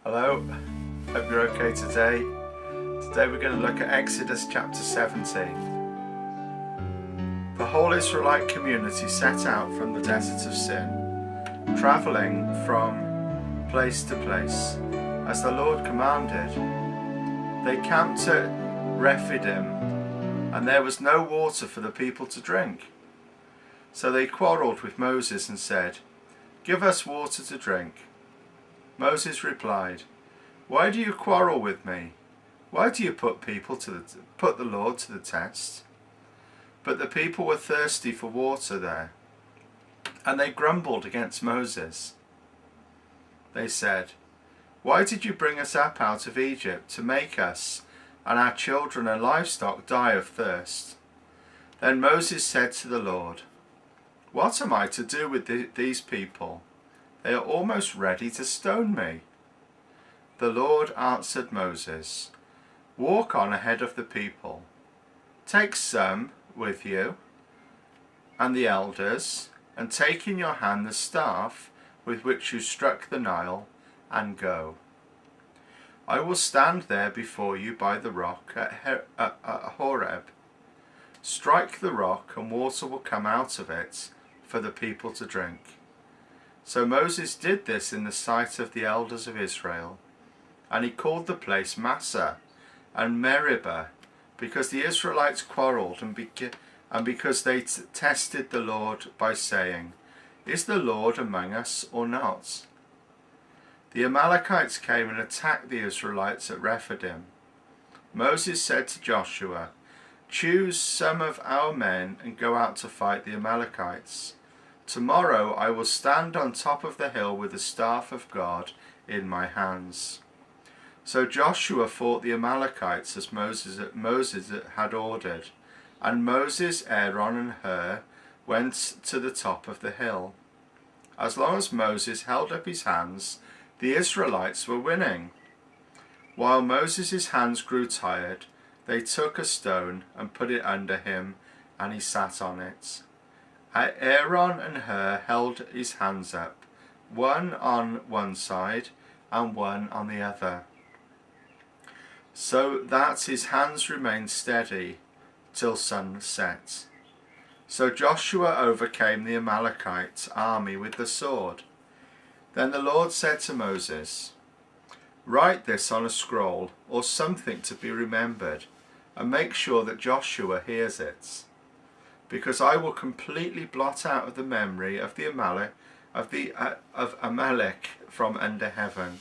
Hello, hope you're okay today. Today we're going to look at Exodus chapter 17. The whole Israelite community set out from the desert of Sin, travelling from place to place, as the Lord commanded. They camped at Rephidim, and there was no water for the people to drink. So they quarrelled with Moses and said, "Give us water to drink." Moses replied, "Why do you quarrel with me? Why do you put the Lord to the test?" But the people were thirsty for water there, and they grumbled against Moses. They said, "Why did you bring us up out of Egypt to make us and our children and livestock die of thirst?" Then Moses said to the Lord, "What am I to do with these people? They are almost ready to stone me." The Lord answered Moses, "Walk on ahead of the people. Take some with you and the elders, and take in your hand the staff with which you struck the Nile, and go. I will stand there before you by the rock at Horeb. Strike the rock, and water will come out of it for the people to drink." So Moses did this in the sight of the elders of Israel, and he called the place Massah and Meribah, because the Israelites quarrelled and because they tested the Lord by saying, "Is the Lord among us or not?" The Amalekites came and attacked the Israelites at Rephidim. Moses said to Joshua, "Choose some of our men and go out to fight the Amalekites. Tomorrow I will stand on top of the hill with the staff of God in my hands." So Joshua fought the Amalekites as Moses had ordered, and Moses, Aaron and Hur went to the top of the hill. As long as Moses held up his hands, the Israelites were winning. While Moses' hands grew tired, they took a stone and put it under him, and he sat on it. Aaron and Hur held his hands up, one on one side and one on the other, so that his hands remained steady till sunset. So Joshua overcame the Amalekite army with the sword. Then the Lord said to Moses, "Write this on a scroll or something to be remembered, and make sure that Joshua hears it, because I will completely blot out of the memory of Amalek from under heaven."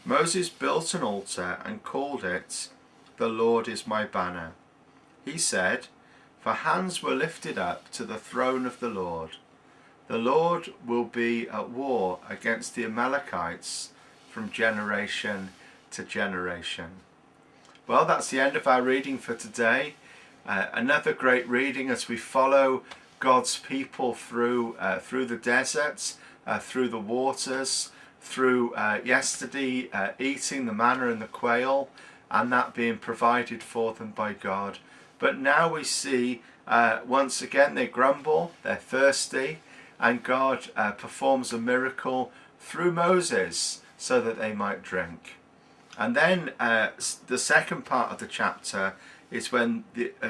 Moses built an altar and called it, "The Lord is my banner." He said, "For hands were lifted up to the throne of the Lord. The Lord will be at war against the Amalekites from generation to generation." Well, that's the end of our reading for today. Another great reading as we follow God's people through the deserts, through the waters, through yesterday eating the manna and the quail, and that being provided for them by God. But now we see once again they grumble, they're thirsty, and God performs a miracle through Moses so that they might drink. And then the second part of the chapter is when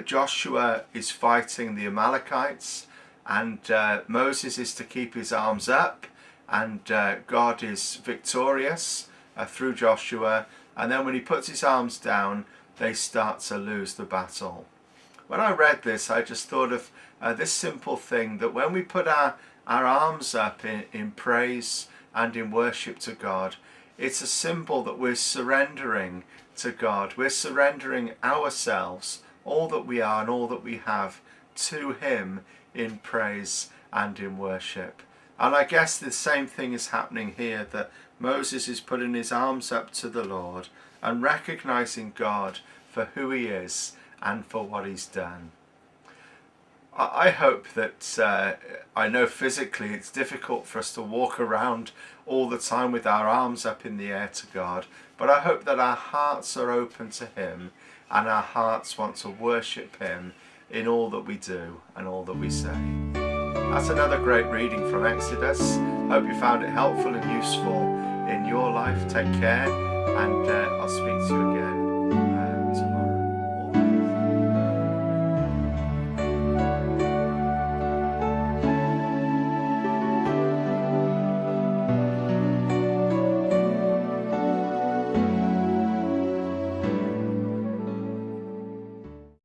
Joshua is fighting the Amalekites, and Moses is to keep his arms up, and God is victorious through Joshua, and then when he puts his arms down, they start to lose the battle. When I read this, I just thought of this simple thing, that when we put our arms up in praise and in worship to God, it's a symbol that we're surrendering to God. We're surrendering ourselves, all that we are and all that we have, to Him in praise and in worship. And I guess the same thing is happening here, that Moses is putting his arms up to the Lord and recognizing God for who He is and for what He's done. I hope that, I know physically it's difficult for us to walk around all the time with our arms up in the air to God, but I hope that our hearts are open to Him and our hearts want to worship Him in all that we do and all that we say. That's another great reading from Exodus. Hope you found it helpful and useful in your life. Take care, and I'll speak to you again